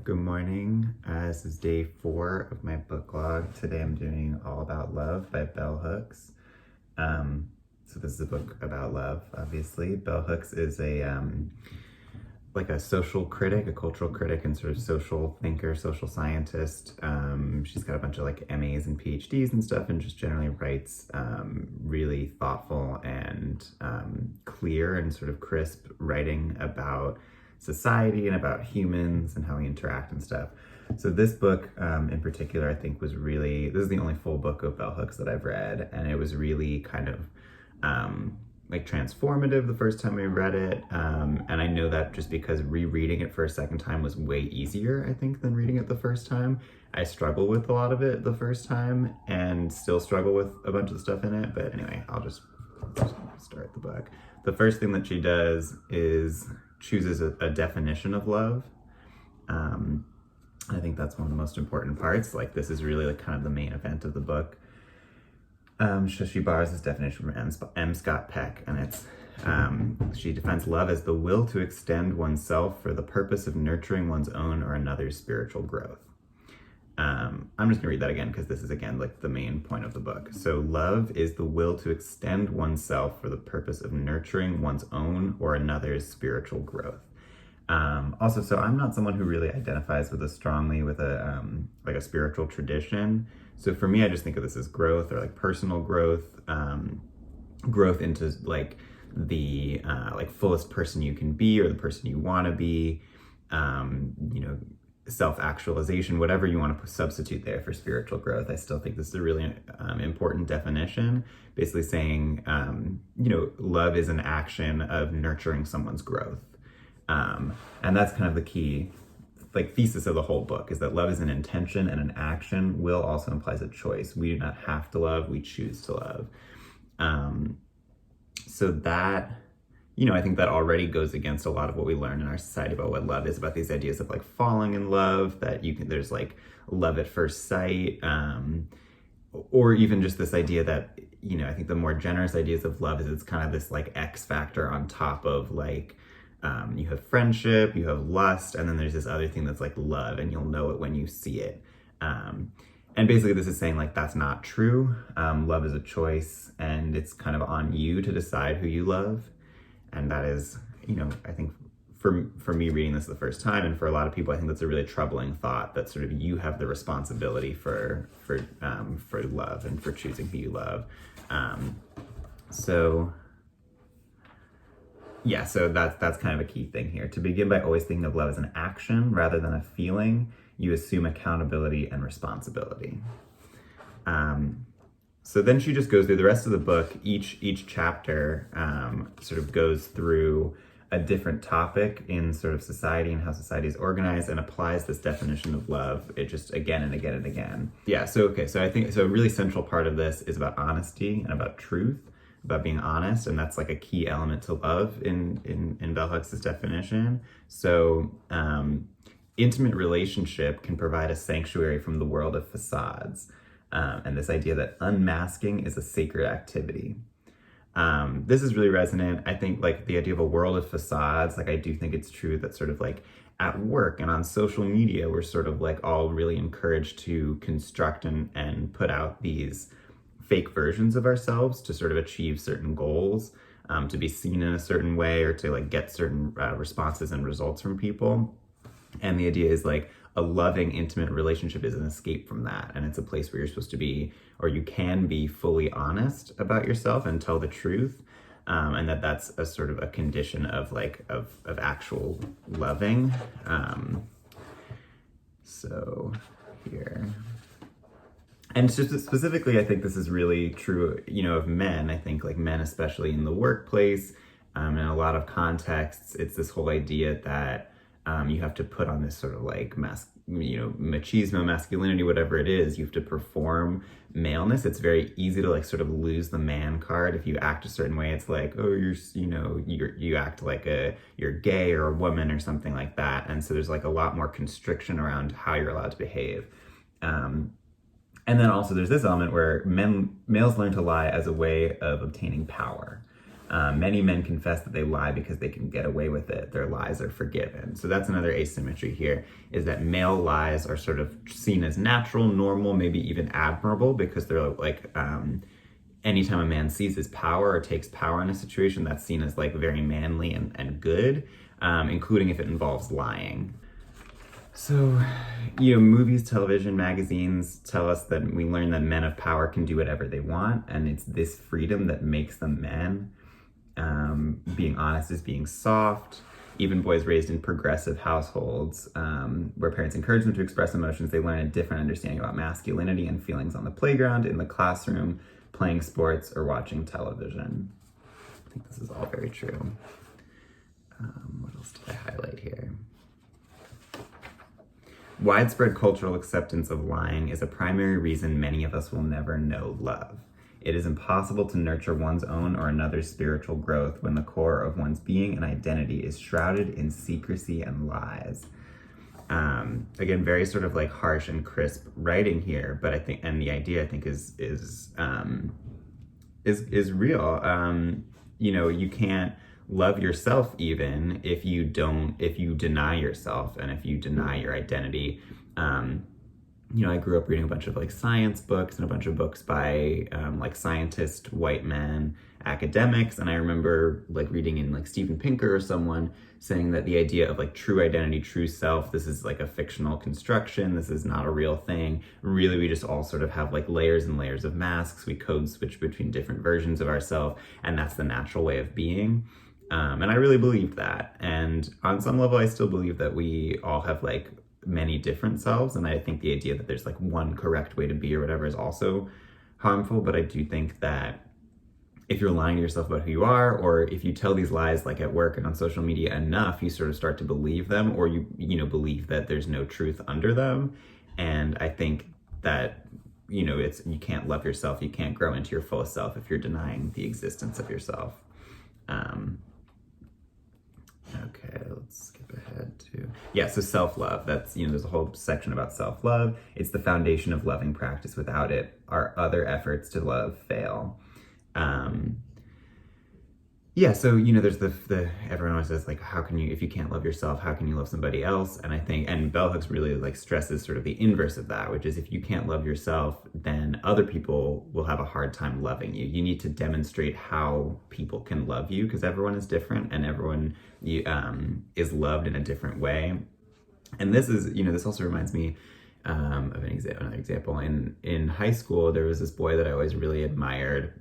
Good morning. This is day 4 of my book log. Today I'm doing All About Love by Bell Hooks. So this is a book about love, obviously. Bell Hooks is like a social critic, a cultural critic, and sort of social thinker, social scientist. She's got a bunch of like MAs and PhDs and stuff, and just generally writes really thoughtful and clear and sort of crisp writing about society and about humans and how we interact and stuff. So this book in particular, I think this is the only full book of Bell Hooks that I've read, and it was really kind of like transformative the first time I read it. And I know that just because rereading it for a second time was way easier, I think, than reading it the first time. I struggle with a lot of it the first time and still struggle with a bunch of the stuff in it. But anyway, I'll just start the book. The first thing that she does is chooses a definition of love. I think that's one of the most important parts. Like, this is really like kind of the main event of the book. So she borrows this definition from M. Scott Peck, and it's she defines love as the will to extend oneself for the purpose of nurturing one's own or another's spiritual growth. I'm just gonna read that again because this is, again, like the main point of the book. So love is the will to extend oneself for the purpose of nurturing one's own or another's spiritual growth. Also, so I'm not someone who really identifies with strongly with a like a spiritual tradition. So for me, I just think of this as growth, or like personal growth, growth into like the like fullest person you can be, or the person you want to be, self-actualization, whatever you want to substitute there for spiritual growth. I still think this is a really important definition, basically saying, love is an action of nurturing someone's growth. And that's kind of the key like thesis of the whole book, is that love is an intention and an action. Will also implies a choice. We do not have to love, we choose to love. So that, I think that already goes against a lot of what we learn in our society about what love is, about these ideas of like falling in love, that there's like love at first sight, or even just this idea that, I think the more generous ideas of love is it's kind of this like X factor on top of like, you have friendship, you have lust, and then there's this other thing that's like love, and you'll know it when you see it. And basically this is saying like that's not true. Love is a choice, and it's kind of on you to decide who you love. And that is, I think for me reading this the first time, and for a lot of people, I think that's a really troubling thought, that sort of you have the responsibility for love and for choosing who you love. So that's kind of a key thing here. To begin by always thinking of love as an action rather than a feeling, you assume accountability and responsibility. So then she just goes through the rest of the book. Each chapter sort of goes through a different topic in sort of society and how society is organized, and applies this definition of love, it just again and again and again. So I think a really central part of this is about honesty and about truth, about being honest, and that's like a key element to love in Bell Hooks' definition. So intimate relationship can provide a sanctuary from the world of facades, and this idea that unmasking is a sacred activity. This is really resonant. I think like the idea of a world of facades, like I do think it's true that sort of like at work and on social media, we're sort of like all really encouraged to construct and put out these fake versions of ourselves to sort of achieve certain goals, to be seen in a certain way, or to like get certain responses and results from people. And the idea is like a loving, intimate relationship is an escape from that. And it's a place where you're supposed to be, or you can be, fully honest about yourself and tell the truth. And that's a sort of a condition of like, of actual loving. So here. And specifically, I think this is really true, of men. I think like men, especially in the workplace, in a lot of contexts, it's this whole idea that you have to put on this sort of like machismo, masculinity, whatever it is. You have to perform maleness. It's very easy to like sort of lose the man card if you act a certain way. It's like, oh, you act like you're gay or a woman or something like that. And so there's like a lot more constriction around how you're allowed to behave. And then also there's this element where males learn to lie as a way of obtaining power. Many men confess that they lie because they can get away with it. Their lies are forgiven. So that's another asymmetry here, is that male lies are sort of seen as natural, normal, maybe even admirable, because they're like, anytime a man seizes power or takes power in a situation, that's seen as like very manly and good, including if it involves lying. So, movies, television, magazines tell us that we learn that men of power can do whatever they want, and it's this freedom that makes them men. Being honest is being soft. Even boys raised in progressive households, where parents encourage them to express emotions, they learn a different understanding about masculinity and feelings on the playground, in the classroom, playing sports, or watching television. I think this is all very true. What else did I highlight here? Widespread cultural acceptance of lying is a primary reason many of us will never know love. It is impossible to nurture one's own or another's spiritual growth when the core of one's being and identity is shrouded in secrecy and lies. Again, very sort of like harsh and crisp writing here, but I think, and the idea I think is real. You can't love yourself even if you deny yourself and if you deny your identity. I grew up reading a bunch of like science books and a bunch of books by like scientist white men academics, and I remember like reading in like Steven Pinker or someone saying that the idea of like true identity, true self, this is like a fictional construction, this is not a real thing. Really, we just all sort of have like layers and layers of masks. We code switch between different versions of ourselves, and that's the natural way of being. And I really believed that, and on some level I still believe that we all have like many different selves, and I think the idea that there's like one correct way to be or whatever is also harmful. But I do think that if you're lying to yourself about who you are, or if you tell these lies like at work and on social media enough, you sort of start to believe them, or you believe that there's no truth under them. And I think that you can't love yourself, you can't grow into your fullest self if you're denying the existence of yourself. Okay, let's skip ahead to, so self-love. That's, there's a whole section about self-love. It's the foundation of loving practice. Without it, our other efforts to love fail. There's the everyone always says like, how can you, if you can't love yourself, how can you love somebody else? And I think, and bell hooks really like stresses sort of the inverse of that, which is if you can't love yourself, then other people will have a hard time loving you. You need to demonstrate how people can love you, because everyone is different and everyone is loved in a different way. And this is, this also reminds me of another example. In high school, there was this boy that I always really admired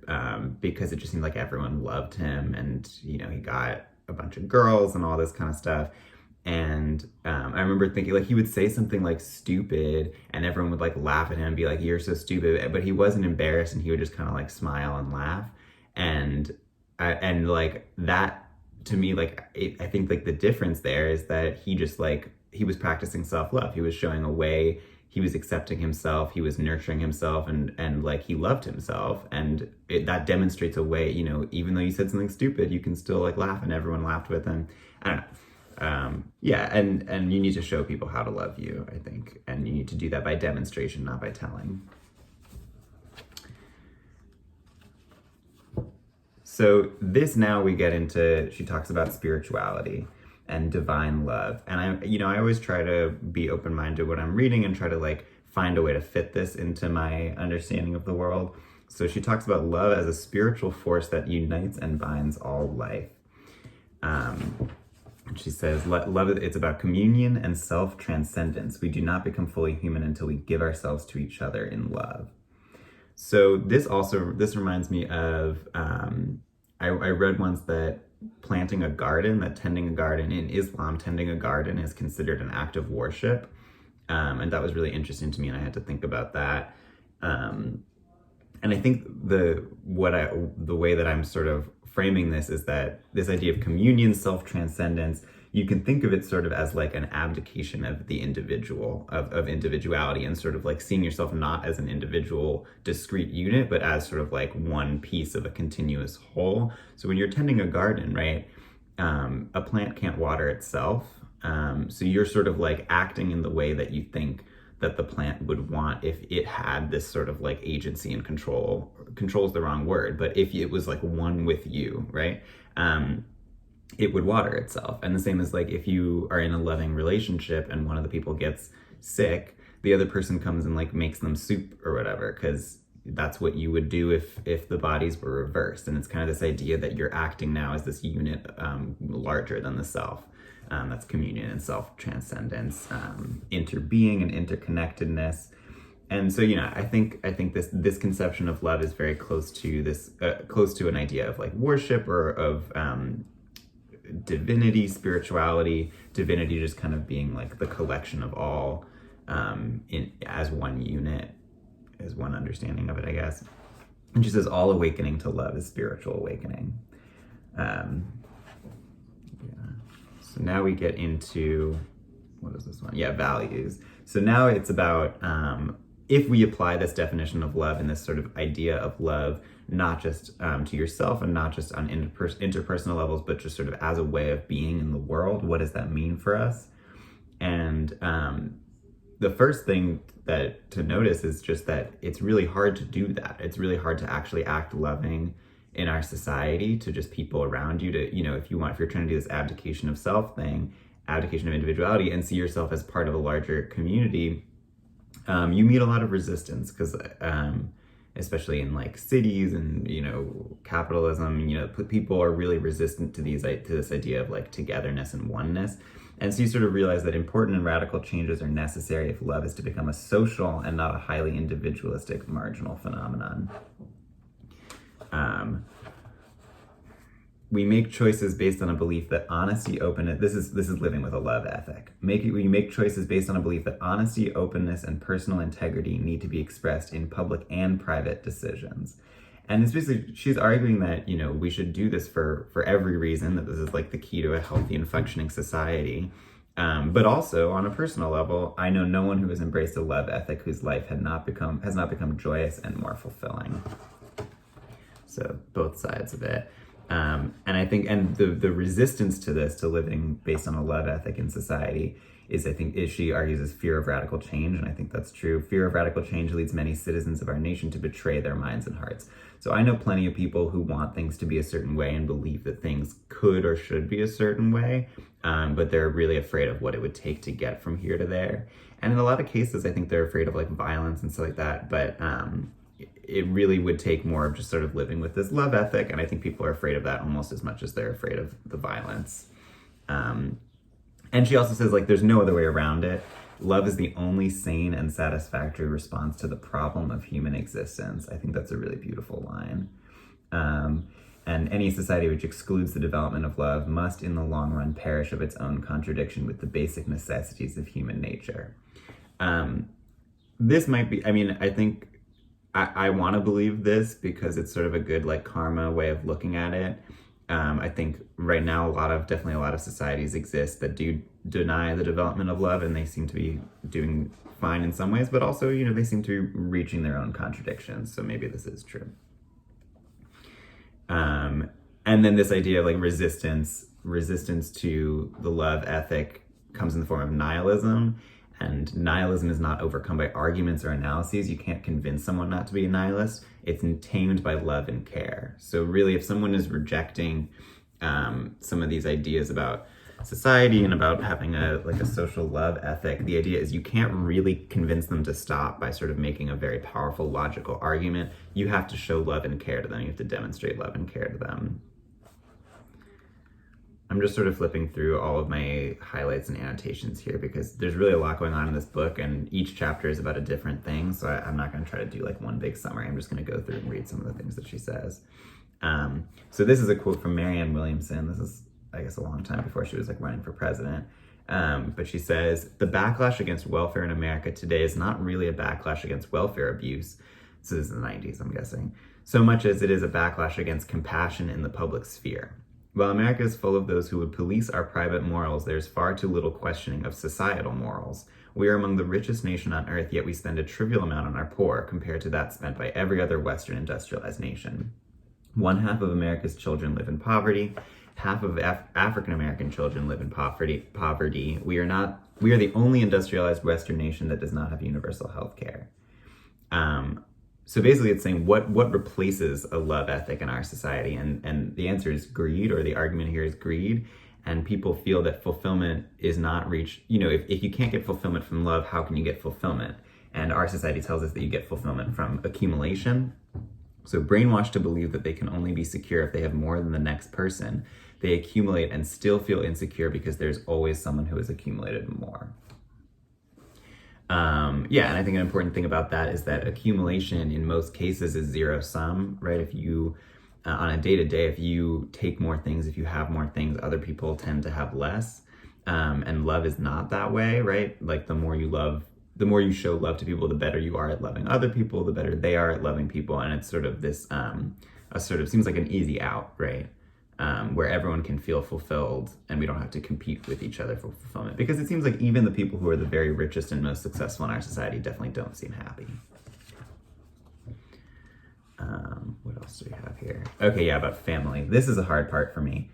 because it just seemed like everyone loved him, and he got a bunch of girls and all this kind of stuff. And I remember thinking like he would say something like stupid, and everyone would like laugh at him and be like, "You're so stupid," but he wasn't embarrassed, and he would just kind of like smile and laugh. And like that to me, like I think like the difference there is that he just like he was practicing self-love. He was showing a way. He was accepting himself, he was nurturing himself, and like he loved himself. And that demonstrates a way, even though you said something stupid, you can still like laugh, and everyone laughed with him. I don't know. And you need to show people how to love you, I think. And you need to do that by demonstration, not by telling. So now we get into, she talks about spirituality and divine love. And I always try to be open-minded when I'm reading and try to like find a way to fit this into my understanding of the world. So she talks about love as a spiritual force that unites and binds all life. She says, love, it's about communion and self-transcendence. We do not become fully human until we give ourselves to each other in love. So this reminds me of, I read once that tending a garden in Islam, tending a garden is considered an act of worship. And that was really interesting to me, and I had to think about that. And I think the way that I'm sort of framing this is that this idea of communion, self-transcendence, you can think of it sort of as like an abdication of the individual, of individuality, and sort of like seeing yourself not as an individual discrete unit, but as sort of like one piece of a continuous whole. So when you're tending a garden, right, a plant can't water itself. So you're sort of like acting in the way that you think that the plant would want if it had this sort of like agency and control. Control is the wrong word, but if it was like one with you, right? It would water itself. And the same as like if you are in a loving relationship and one of the people gets sick, the other person comes and like makes them soup or whatever, because that's what you would do if the bodies were reversed. And it's kind of this idea that you're acting now as this unit larger than the self. That's communion and self-transcendence, interbeing and interconnectedness. And so, I think this conception of love is very close to this, close to an idea of like worship or of divinity, spirituality, divinity just kind of being like the collection of all as one unit, as one understanding of it, I guess. And she says all awakening to love is spiritual awakening. So now we get into, what is this one? Yeah, values. So now it's about if we apply this definition of love and this sort of idea of love, not just to yourself and not just on interpersonal levels, but just sort of as a way of being in the world, what does that mean for us? And the first thing that to notice is just that it's really hard to do that. It's really hard to actually act loving in our society to just people around you, to, if you're trying to do this abdication of self thing, abdication of individuality, and see yourself as part of a larger community, you meet a lot of resistance because especially in like cities and capitalism, people are really resistant to this idea of like togetherness and oneness. And so you sort of realize that important and radical changes are necessary if love is to become a social and not a highly individualistic marginal phenomenon. We make choices based on a belief that honesty, openness, this is living with a love ethic. We make choices based on a belief that honesty, openness, and personal integrity need to be expressed in public and private decisions. And it's basically, she's arguing that, we should do this for every reason, that this is like the key to a healthy and functioning society. But also on a personal level, I know no one who has embraced a love ethic whose life has not become joyous and more fulfilling. So both sides of it. And I think, the resistance to this, to living based on a love ethic in society, is she argues is fear of radical change. And I think that's true. Fear of radical change leads many citizens of our nation to betray their minds and hearts. So I know plenty of people who want things to be a certain way and believe that things could or should be a certain way, but they're really afraid of what it would take to get from here to there. And in a lot of cases, I think they're afraid of like violence and stuff like that. But it really would take more of just sort of living with this love ethic. And I think people are afraid of that almost as much as they're afraid of the violence. And she also says, like, there's no other way around it. Love is the only sane and satisfactory response to the problem of human existence. I think that's a really beautiful line. And any society which excludes the development of love must in the long run perish of its own contradiction with the basic necessities of human nature. This might be, I think I want to believe this because it's sort of a good like karma way of looking at it. I think right now definitely a lot of societies exist that do deny the development of love, and they seem to be doing fine in some ways, but also, they seem to be reaching their own contradictions. So maybe this is true. And then this idea of like resistance to the love ethic comes in the form of nihilism. And nihilism is not overcome by arguments or analyses. You can't convince someone not to be a nihilist. It's tamed by love and care. So really, if someone is rejecting some of these ideas about society and about having a social love ethic, the idea is you can't really convince them to stop by sort of making a very powerful logical argument. You have to show love and care to them. You have to demonstrate love and care to them. I'm just sort of flipping through all of my highlights and annotations here because there's really a lot going on in this book, and each chapter is about a different thing. So I'm not going to try to do like one big summary. I'm just going to go through and read some of the things that she says. So this is a quote from Marianne Williamson. This is, I guess, a long time before she was like running for president. But she says, the backlash against welfare in America today is not really a backlash against welfare abuse. So this is the 90s, I'm guessing. So much as it is a backlash against compassion in the public sphere. While America is full of those who would police our private morals, there's far too little questioning of societal morals. We are among the richest nation on earth, yet we spend a trivial amount on our poor compared to that spent by every other Western industrialized nation. 1/2 of America's children live in poverty. Half of African American children live in poverty. We are not We are the only industrialized Western nation that does not have universal health care. So basically it's saying what replaces a love ethic in our society, and the answer is greed, or the argument here is greed. And people feel that fulfillment is not reached. If you can't get fulfillment from love, how can you get fulfillment? And our society tells us that you get fulfillment from accumulation. So brainwashed to believe that they can only be secure if they have more than the next person, they accumulate and still feel insecure because there's always someone who has accumulated more. And I think an important thing about that is that accumulation in most cases is zero sum, right? If you, on a day-to-day, if you take more things, if you have more things, other people tend to have less. And love is not that way, right? Like the more you show love to people, the better you are at loving other people, the better they are at loving people. And it's sort of this, seems like an easy out, right? Where everyone can feel fulfilled and we don't have to compete with each other for fulfillment. Because it seems like even the people who are the very richest and most successful in our society definitely don't seem happy. What else do we have here? Okay, yeah, about family. This is a hard part for me.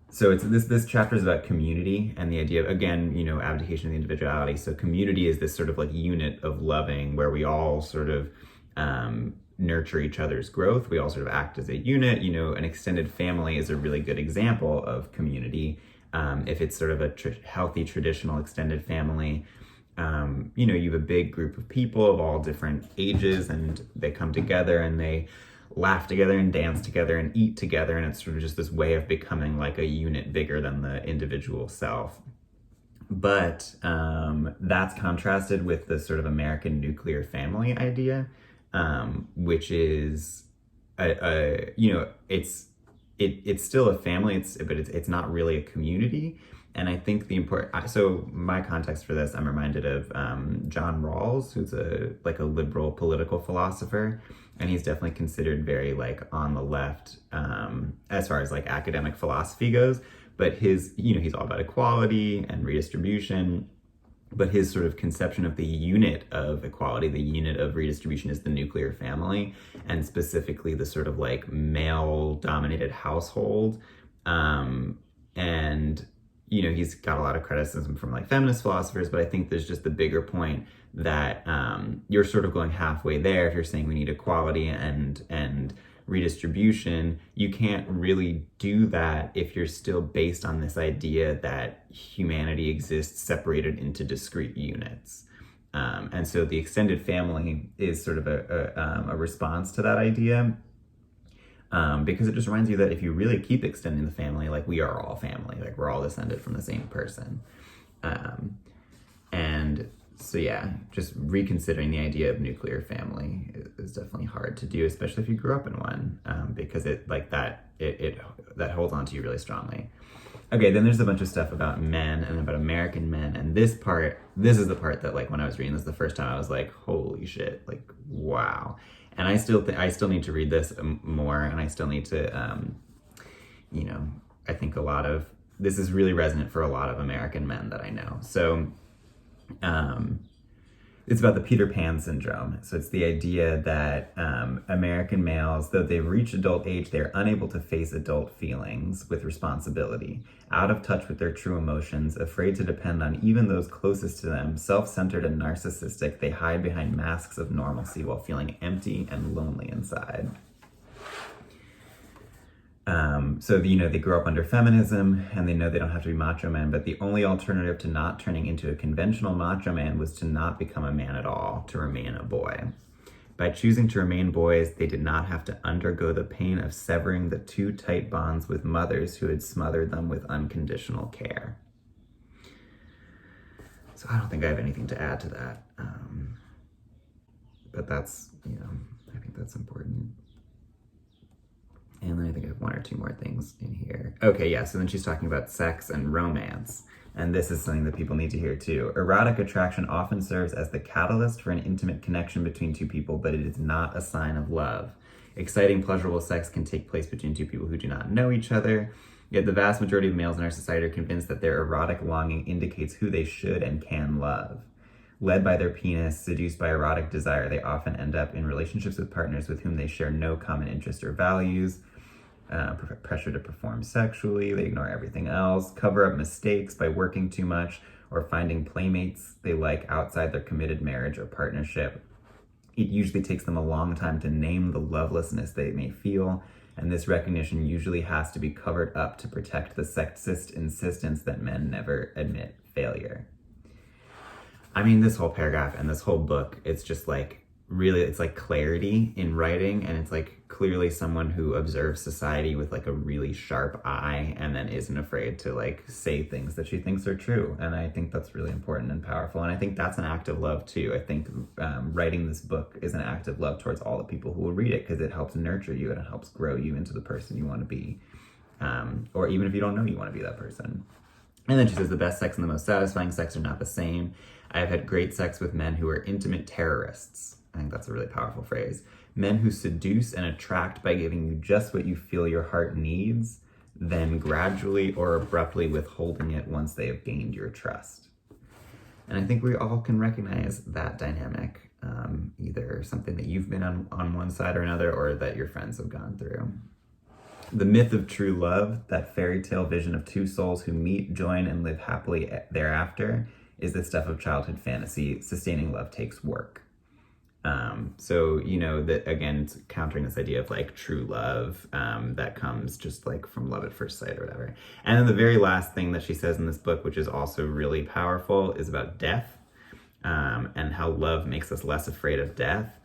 So it's this chapter is about community and the idea of, again, abdication of the individuality. So community is this sort of like unit of loving where we all sort of nurture each other's growth. We all sort of act as a unit. An extended family is a really good example of community. If it's sort of a healthy, traditional extended family, you have a big group of people of all different ages, and they come together and they laugh together and dance together and eat together, and it's sort of just this way of becoming like a unit bigger than the individual self. But that's contrasted with the sort of American nuclear family idea, which is it's still a family, but it's not really a community. And I think so my context for this, I'm reminded of John Rawls, who's a liberal political philosopher, and he's definitely considered very on the left as far as academic philosophy goes. But he's all about equality and redistribution. But his sort of conception of the unit of equality, the unit of redistribution, is the nuclear family, and specifically the sort of male-dominated household. And he's got a lot of criticism from feminist philosophers, but I think there's just the bigger point that you're sort of going halfway there. If you're saying we need equality and redistribution, you can't really do that if you're still based on this idea that humanity exists separated into discrete units. And so the extended family is sort of a response to that idea. Because it just reminds you that if you really keep extending the family, we are all family, we're all descended from the same person. And so just reconsidering the idea of nuclear family is definitely hard to do, especially if you grew up in one, because it holds on to you really strongly. Okay, then there's a bunch of stuff about men and about American men, and this is the part that when I was reading this the first time, I was like, holy shit, wow. And I still need to read this more, and I still need to, I think this is really resonant for a lot of American men that I know. So it's about the Peter Pan syndrome. So it's the idea that American males, though they've reached adult age, they're unable to face adult feelings with responsibility, out of touch with their true emotions, afraid to depend on even those closest to them, self-centered and narcissistic. They hide behind masks of normalcy while feeling empty and lonely inside. So they grow up under feminism, and they know they don't have to be macho men, but the only alternative to not turning into a conventional macho man was to not become a man at all, to remain a boy. By choosing to remain boys, they did not have to undergo the pain of severing the too tight bonds with mothers who had smothered them with unconditional care. So I don't think I have anything to add to that. But that's, I think that's important. And then I think I have one or two more things in here. Okay, yeah, so then she's talking about sex and romance. And this is something that people need to hear too. Erotic attraction often serves as the catalyst for an intimate connection between two people, but it is not a sign of love. Exciting, pleasurable sex can take place between two people who do not know each other. Yet the vast majority of males in our society are convinced that their erotic longing indicates who they should and can love. Led by their penis, seduced by erotic desire, they often end up in relationships with partners with whom they share no common interests or values. Pressure to perform sexually, they ignore everything else, cover up mistakes by working too much, or finding playmates they like outside their committed marriage or partnership. It usually takes them a long time to name the lovelessness they may feel, and this recognition usually has to be covered up to protect the sexist insistence that men never admit failure. I mean, this whole paragraph and this whole book, it's just like, really, it's like clarity in writing, and it's like clearly someone who observes society with like a really sharp eye and then isn't afraid to like say things that she thinks are true. And I think that's really important and powerful. And I think that's an act of love too. I think writing this book is an act of love towards all the people who will read it, because it helps nurture you and it helps grow you into the person you want to be. Or even if you don't know you want to be that person. And then she says, the best sex and the most satisfying sex are not the same. I have had great sex with men who are intimate terrorists. I think that's a really powerful phrase. Men who seduce and attract by giving you just what you feel your heart needs, then gradually or abruptly withholding it once they have gained your trust. And I think we all can recognize that dynamic, either something that you've been on one side or another, or that your friends have gone through. The myth of true love, that fairy tale vision of two souls who meet, join, and live happily thereafter, is the stuff of childhood fantasy. Sustaining love takes work. So, you know, that again, it's countering this idea of like true love that comes just like from love at first sight or whatever. And then the very last thing that she says in this book, which is also really powerful, is about death and how love makes us less afraid of death.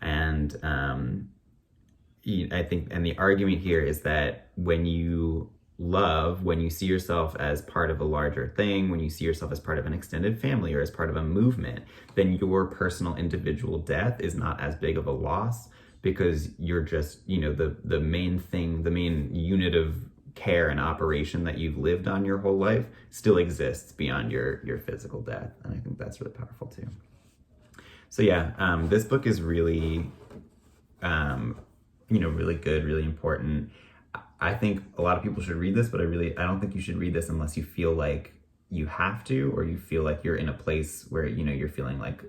And I think, and the argument here is that when you love, when you see yourself as part of a larger thing, when you see yourself as part of an extended family or as part of a movement, then your personal individual death is not as big of a loss, because you're just, you know, the main thing, the main unit of care and operation that you've lived on your whole life still exists beyond your physical death. And I think that's really powerful too. So yeah, this book is really, you know, really good, really important. I think a lot of people should read this, but I don't think you should read this unless you feel like you have to, or you feel like you're in a place where, you know, you're feeling like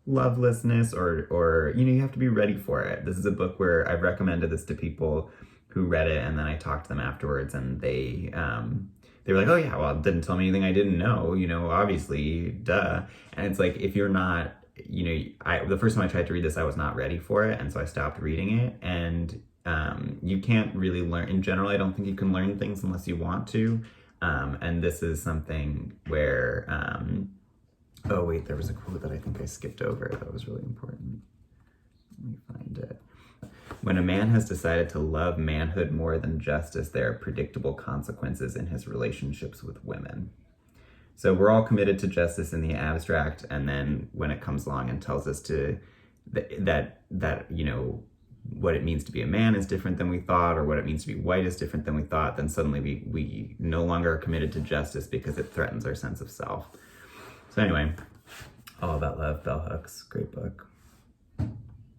lovelessness, or, you know, you have to be ready for it. This is a book where I've recommended this to people who read it, and then I talked to them afterwards, and they were like, oh yeah, well, it didn't tell me anything I didn't know, you know, obviously, duh. And it's like, if you're not, you know, the first time I tried to read this, I was not ready for it, and so I stopped reading it. And you can't really learn, in general, I don't think you can learn things unless you want to. And this is something where, oh wait, there was a quote that I think I skipped over that was really important. Let me find it. When a man has decided to love manhood more than justice, there are predictable consequences in his relationships with women. So we're all committed to justice in the abstract, and then when it comes along and tells us to that you know, what it means to be a man is different than we thought, or what it means to be white is different than we thought, then suddenly we no longer are committed to justice because it threatens our sense of self. So anyway, All About Love, Bell Hooks, great book.